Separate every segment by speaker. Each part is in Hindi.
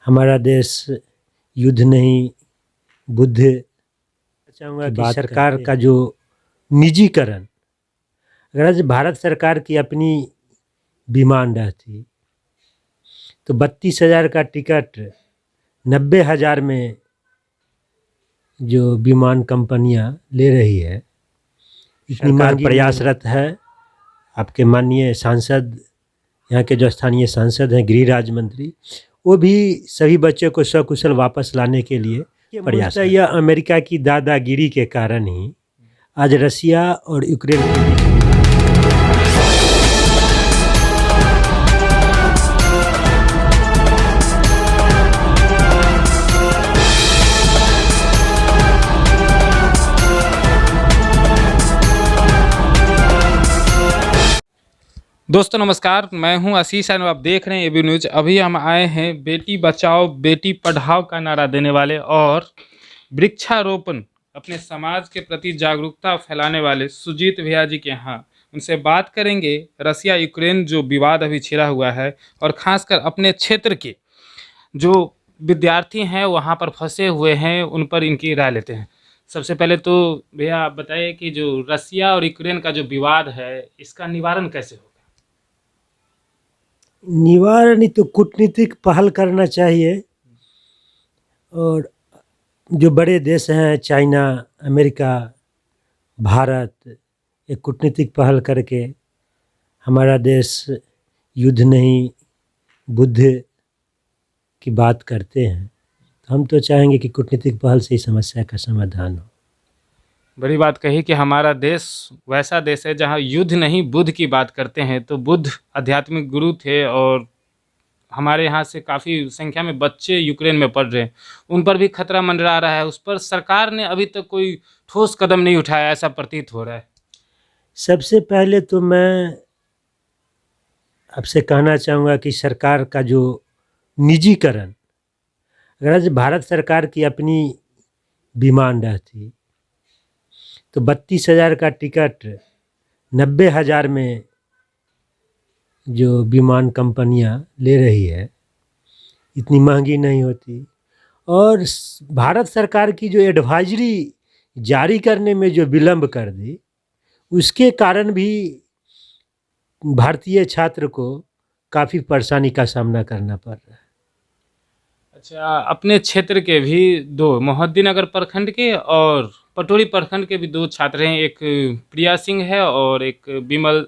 Speaker 1: हमारा देश युद्ध नहीं बुद्ध चाहूँगा कि सरकार का जो निजीकरण, अगर आज भारत सरकार की अपनी विमान रहती तो 32,000 का टिकट 90,000 में जो विमान कंपनियां ले रही है, इतनी महंगी प्रयासरत है। आपके माननीय सांसद, यहाँ के जो स्थानीय सांसद हैं, गृह राज्य मंत्री, वो भी सभी बच्चों को सकुशल वापस लाने के लिए प्रयास है। यह अमेरिका की दादागिरी के कारण ही आज रसिया और यूक्रेन के बीच
Speaker 2: दोस्तों नमस्कार, मैं हूं आशीष और आप देख रहे हैं एबी न्यूज। अभी हम आए हैं बेटी बचाओ बेटी पढ़ाओ का नारा देने वाले और वृक्षारोपण अपने समाज के प्रति जागरूकता फैलाने वाले सुजीत भैया जी के यहाँ। उनसे बात करेंगे रसिया यूक्रेन जो विवाद अभी छिड़ा हुआ है और ख़ासकर अपने क्षेत्र के जो विद्यार्थी हैं वहाँ पर फंसे हुए हैं, उन पर इनकी राय लेते हैं। सबसे पहले तो भैया आप बताइए कि जो रसिया और यूक्रेन का जो विवाद है इसका निवारण कैसे होगा?
Speaker 1: निवारण तो कूटनीतिक पहल करना चाहिए, और जो बड़े देश हैं चाइना, अमेरिका, भारत, एक कूटनीतिक पहल करके हमारा देश युद्ध नहीं बुद्ध की बात करते हैं, तो हम तो चाहेंगे कि कूटनीतिक पहल से इस समस्या का समाधान हो।
Speaker 2: बड़ी बात कही कि हमारा देश वैसा देश है जहां युद्ध नहीं बुद्ध की बात करते हैं। तो बुद्ध आध्यात्मिक गुरु थे और हमारे यहाँ से काफ़ी संख्या में बच्चे यूक्रेन में पढ़ रहे हैं, उन पर भी खतरा मंडरा रहा है। उस पर सरकार ने अभी तक कोई ठोस कदम नहीं उठाया, ऐसा प्रतीत हो रहा है।
Speaker 1: सबसे पहले तो मैं आपसे कहना चाहूँगा कि सरकार का जो निजीकरण, अगर आज भारत सरकार की अपनी विमान रहती तो 32,000 का टिकट 90,000 में जो विमान कंपनियां ले रही है, इतनी महंगी नहीं होती। और भारत सरकार की जो एडवाइजरी जारी करने में जो विलंब कर दी, उसके कारण भी भारतीय छात्र को काफ़ी परेशानी का सामना करना पड़ रहा है।
Speaker 2: अच्छा, अपने क्षेत्र के भी दो मोहद्दीनगर प्रखंड के और पटोरी प्रखंड के भी दो छात्र हैं, एक प्रिया सिंह है और एक विमल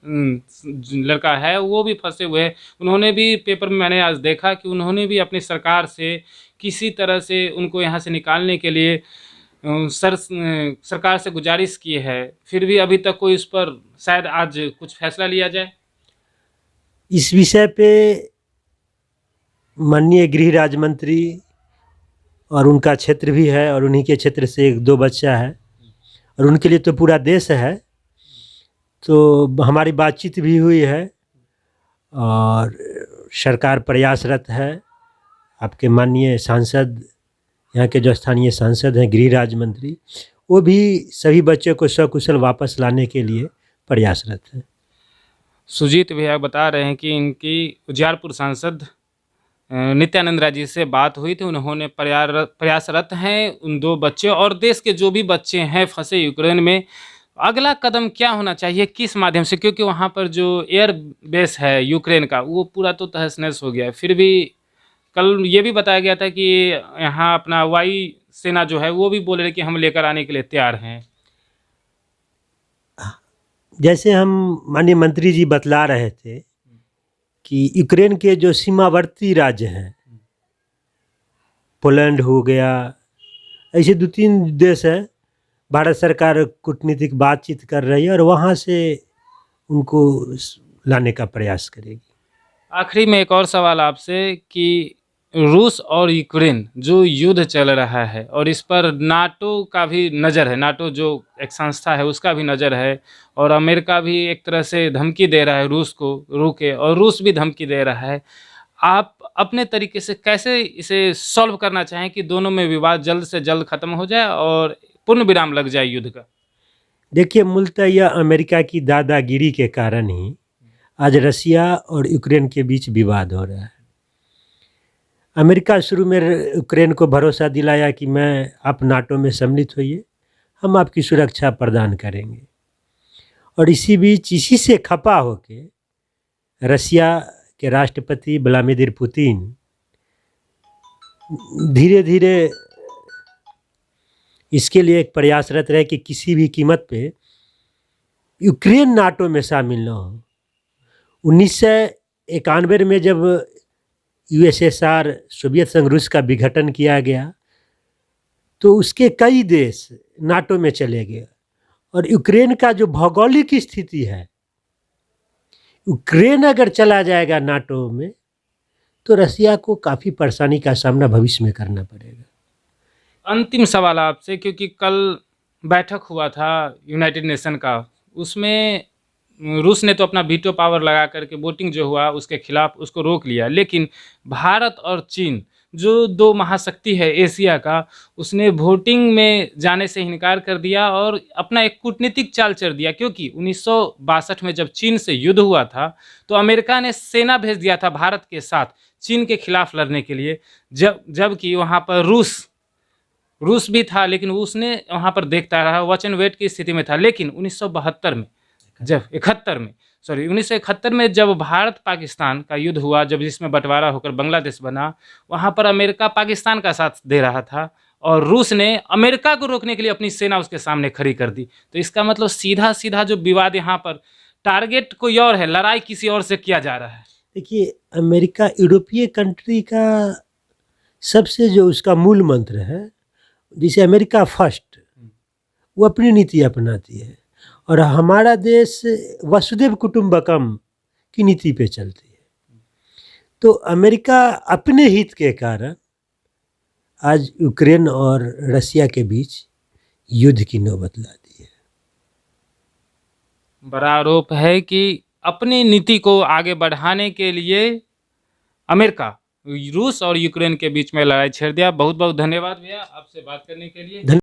Speaker 2: लड़का है, वो भी फंसे हुए हैं। उन्होंने भी पेपर में मैंने आज देखा कि उन्होंने भी अपनी सरकार से किसी तरह से उनको यहाँ से निकालने के लिए सरकार से गुजारिश की है, फिर भी अभी तक कोई उस पर शायद आज कुछ फैसला लिया जाए।
Speaker 1: इस विषय पे माननीय गृह राज्य मंत्री, और उनका क्षेत्र भी है और उन्हीं के क्षेत्र से एक दो बच्चा है और उनके लिए तो पूरा देश है, तो हमारी बातचीत भी हुई है और सरकार प्रयासरत है। आपके माननीय सांसद, यहाँ के जो स्थानीय सांसद हैं, गृह राज्य मंत्री, वो भी सभी बच्चों को सकुशल वापस लाने के लिए प्रयासरत है।
Speaker 2: सुजीत भैया बता रहे हैं कि इनकी उजियारपुर सांसद नित्यानंद राय जी से बात हुई थी, उन्होंने प्रयासरत हैं उन दो बच्चे और देश के जो भी बच्चे हैं फंसे यूक्रेन में, अगला कदम क्या होना चाहिए, किस माध्यम से, क्योंकि वहाँ पर जो एयर बेस है यूक्रेन का वो पूरा तो तहस नहस हो गया है। फिर भी कल ये भी बताया गया था कि यहाँ अपना वायु सेना जो है वो भी बोल रहे कि हम लेकर आने के लिए तैयार हैं।
Speaker 1: जैसे हम माननीय मंत्री जी बतला रहे थे कि यूक्रेन के जो सीमावर्ती राज्य हैं, पोलैंड हो गया, ऐसे 2-3 देश हैं, भारत सरकार कूटनीतिक बातचीत कर रही है और वहाँ से उनको लाने का प्रयास करेगी।
Speaker 2: आखिरी में एक और सवाल आपसे कि रूस और यूक्रेन जो युद्ध चल रहा है और इस पर नाटो का भी नज़र है, नाटो जो एक संस्था है उसका भी नज़र है और अमेरिका भी एक तरह से धमकी दे रहा है रूस को रोके और रूस भी धमकी दे रहा है। आप अपने तरीके से कैसे इसे सॉल्व करना चाहें कि दोनों में विवाद जल्द से जल्द ख़त्म हो जाए और पूर्ण विराम लग जाए युद्ध का?
Speaker 1: देखिए, मूलतः यह अमेरिका की दादागिरी के कारण ही आज रसिया और यूक्रेन के बीच विवाद हो रहा है। अमेरिका शुरू में यूक्रेन को भरोसा दिलाया कि आप नाटो में सम्मिलित होइए, हम आपकी सुरक्षा प्रदान करेंगे। और इसी बीच इसी से खपा होके रसिया के राष्ट्रपति व्लादिमीर पुतिन धीरे धीरे इसके लिए एक प्रयासरत रहे कि किसी भी कीमत पे यूक्रेन नाटो में शामिल न हो। 1991 में जब यूएसएसआर सोवियत संघ रूस का विघटन किया गया तो उसके कई देश नाटो में चले गए। और यूक्रेन का जो भौगोलिक स्थिति है, यूक्रेन अगर चला जाएगा नाटो में तो रसिया को काफ़ी परेशानी का सामना भविष्य में करना पड़ेगा।
Speaker 2: अंतिम सवाल आपसे, क्योंकि कल बैठक हुआ था यूनाइटेड नेशन का, उसमें रूस ने तो अपना वीटो पावर लगा करके वोटिंग जो हुआ उसके खिलाफ उसको रोक लिया, लेकिन भारत और चीन जो दो महाशक्ति है एशिया का, उसने वोटिंग में जाने से इनकार कर दिया और अपना एक कूटनीतिक चाल चल दिया। क्योंकि 1962 में जब चीन से युद्ध हुआ था तो अमेरिका ने सेना भेज दिया था भारत के साथ चीन के खिलाफ लड़ने के लिए, जबकि वहाँ पर रूस भी था, लेकिन उसने वहाँ पर देखता रहा, वॉच एंड वेट की स्थिति में था। लेकिन 1971 में जब 1971 में जब भारत पाकिस्तान का युद्ध हुआ, जब जिसमें बंटवारा होकर बांग्लादेश बना, वहाँ पर अमेरिका पाकिस्तान का साथ दे रहा था और रूस ने अमेरिका को रोकने के लिए अपनी सेना उसके सामने खड़ी कर दी। तो इसका मतलब सीधा सीधा जो विवाद यहाँ पर टारगेट कोई और है, लड़ाई किसी और से किया जा रहा है।
Speaker 1: देखिए, अमेरिका यूरोपीय कंट्री का सबसे जो उसका मूल मंत्र है, जिसे अमेरिका फर्स्ट, वो अपनी नीति अपनाती है और हमारा देश वसुदेव कुटुंबकम की नीति पे चलती है। तो अमेरिका अपने हित के कारण आज यूक्रेन और रसिया के बीच युद्ध की नौबत ला दी है।
Speaker 2: बड़ा आरोप है कि अपनी नीति को आगे बढ़ाने के लिए अमेरिका रूस और यूक्रेन के बीच में लड़ाई छेड़ दिया। बहुत बहुत धन्यवाद भैया आपसे बात करने के लिए।